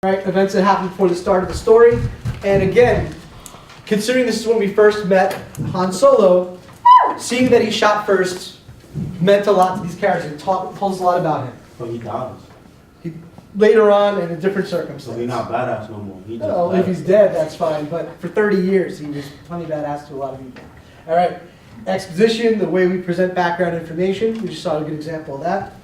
right? Events that happen before the start of the story. And again, considering this is when we first met Han Solo, seeing that he shot first meant a lot to these characters. It tells us a lot about him. But he dies. Later on, in a different So circumstance. he's not badass no more. He just Well, if he's dead, that's fine. But for 30 years, he was plenty badass to a lot of people. All right. Exposition, the way we present background information. We just saw a good example of that.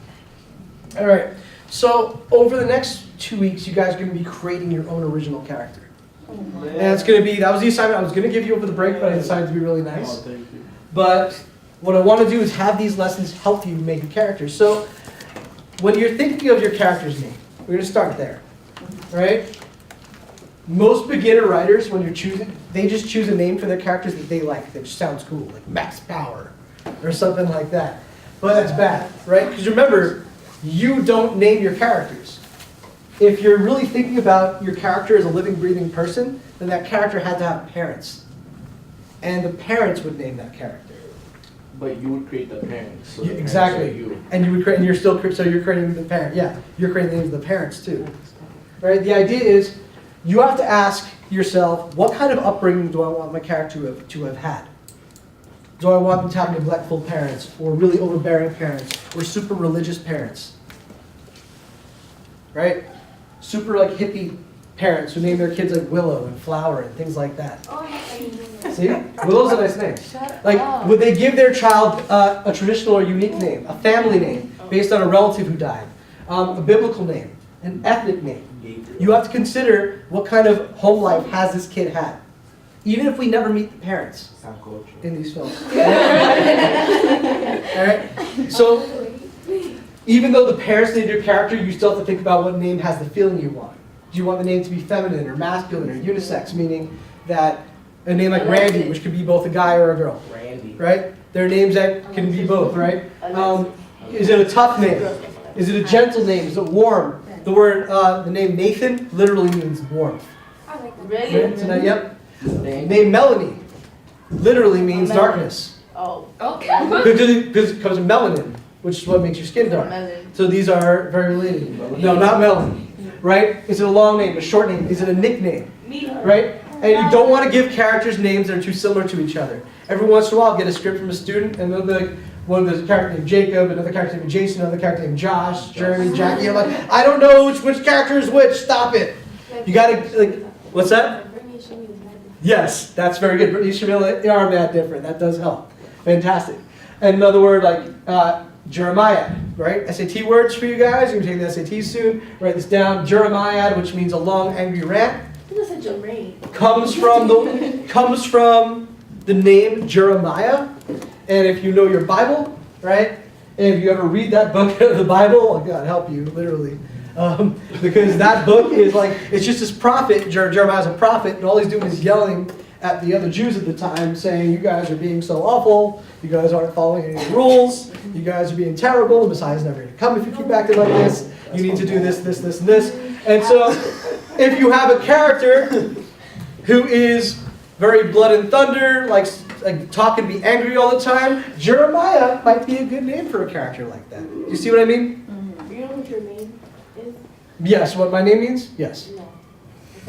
All right. So over the next 2 weeks, you guys are going to be creating your own original character. And it's going to be, that was the assignment I was going to give you over the break, but I decided to be really nice. thank you. But what I want to do is have these lessons help you make a character. So when you're thinking of your character's name, we're going to start there, right? Most beginner writers, when you're choosing, they just choose a name for their characters that they like, that just sounds cool, like Max Power or something like that. But that's bad, right? Because remember, you don't name your characters. If you're really thinking about your character as a living, breathing person, then that character had to have parents. And the parents would name that character. But you would create the parents. So the parents Exactly. are you. And you would create, and you're still, so you're creating the parent. Yeah, you're creating the names of the parents too. Right? The idea is you have to ask yourself, what kind of upbringing do I want my character to have had? Do I want them to have neglectful parents, or really overbearing parents, or super religious parents? Right? Super like hippie parents who name their kids like Willow and Flower and things like that. See? Willow's a nice name. Like, would they give their child a traditional or unique name, a family name, based on a relative who died, a biblical name, an ethnic name? You have to consider what kind of home life has this kid had, even if we never meet the parents in these films. All right? So, even though the parents named your character, you still have to think about what name has the feeling you want. Do you want the name to be feminine or masculine or unisex, meaning that a name like Randy, which could be both a guy or a girl, Randy. right? There are names that can be both, right? Is it a tough name? Is it a gentle name? Is it warm? The word, the name Nathan literally means warmth. Really? Right? So now, yep. Name Melanie literally means darkness. Oh, okay. Because it comes from melanin, which is what makes your skin dark. So these are very related. No, not Melanie. Right? Is it a long name, a short name? Is it a nickname? Right? And you don't want to give characters names that are too similar to each other. Every once in a while, I'll get a script from a student, and they'll be like, one of the character named Jacob, another character named Jason, another character named Josh, Jeremy, Jackie. I'm like, I don't know which character is which. Stop it. You gotta like, what's that? Yes, that's very good. Brittany Shamila are mad different. That does help. Fantastic. And another word like Jeremiah, right? SAT words for you guys. You're gonna take the SAT soon. Write this down. Jeremiah, which means a long, angry rant, comes from the name Jeremiah. And if you know your Bible, right? And if you ever read that book of the Bible, God help you, literally. Because that book is like, it's just this prophet, Jeremiah's a prophet, and all he's doing is yelling at the other Jews at the time, saying, you guys are being so awful, you guys aren't following any of the rules, you guys are being terrible, the Messiah's never going to come if you keep acting like this, you need to do this, this, this, and this. And so, if you have a character who is very blood and thunder, like talk and be angry all the time, Jeremiah might be a good name for a character like that. Do you see what I mean? You know what your name is? Yes, what my name means? Yes.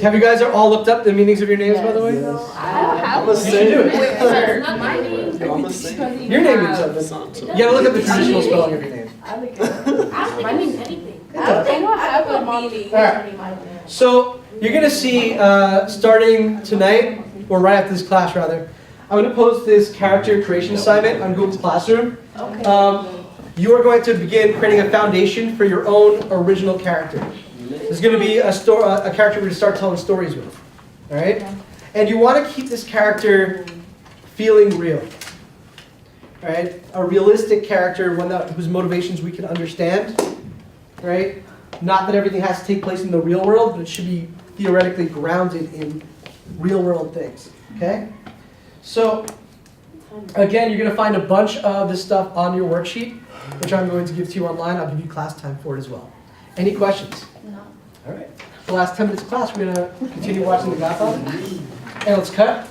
Have you guys all looked up the meanings of your names, by the way? I don't have You should do it. my name. Your name means something. You gotta look up the traditional spelling of your name. I don't think my name's anything. It does. I don't have a meaning. Alright. So, you're gonna see, starting tonight, or right after this class rather, I'm going to post this character creation assignment on Google Classroom. Okay. You are going to begin creating a foundation for your own original character. There's going to be a character we're going to start telling stories with. All right? And you want to keep this character feeling real. All right? A realistic character, one whose motivations we can understand. Right? Not that everything has to take place in the real world, but it should be theoretically grounded in real world things. Okay? So, again, you're going to find a bunch of this stuff on your worksheet, which I'm going to give to you online. I'll give you class time for it as well. Any questions? No. All right. The last 10 minutes of class, we're going to continue watching The Godfather. And let's cut.